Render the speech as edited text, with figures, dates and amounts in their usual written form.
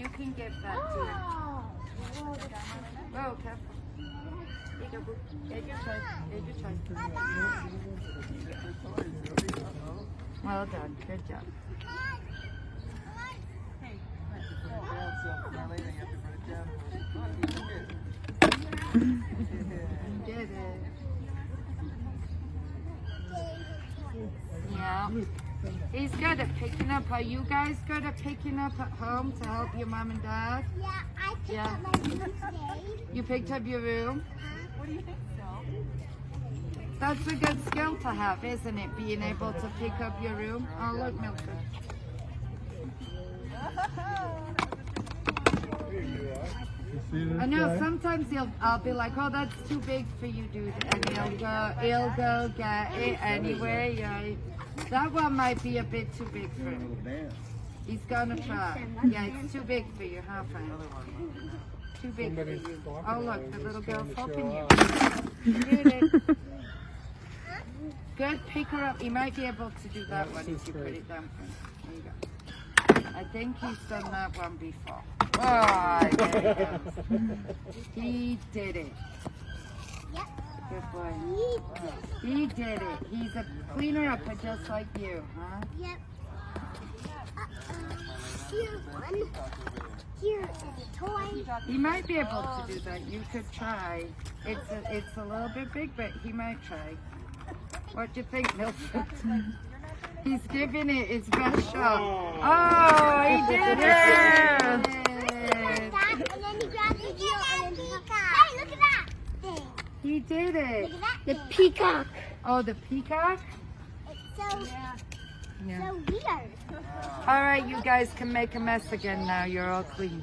You can give that to him. Oh, careful. Here you go. Take your choice. Take your choice. Well done. Good job. You did it. Yeah. He's good at picking up. Are you guys good at picking up at home to help your mom and dad? Yeah, I picked up my room today. You picked up your room? What do you think so? That's a good skill to have, isn't it? Being able to pick up your room. Oh, look, Milford. I know sometimes I'll be like, oh, that's too big for you, dude, and he'll go get it anyway. Yeah, that one might be a bit too big for him. He's gonna try. Yeah, it's too big for you, huh, friend? Too big for you. Oh, look, the little girl's helping you. You did it. Good, pick her up. You might be able to do that one if you put it down for him. There you go. I think he's done that one before. Oh, there he goes. He did it. Yep. Good boy. He did it. He's a cleaner-upper just like you, huh? Yep. Here's one. Here is a toy. He might be able to do that. You could try. It's a little bit big, but he might try. What do you think, Milford? He's giving it his best shot. Oh, he did it! And then he grabbed the heel and then hey, look at that thing. He did it. Look at that the peacock. Oh, the peacock? It's so Yeah. weird. All right, you guys can make a mess again now. You're all clean.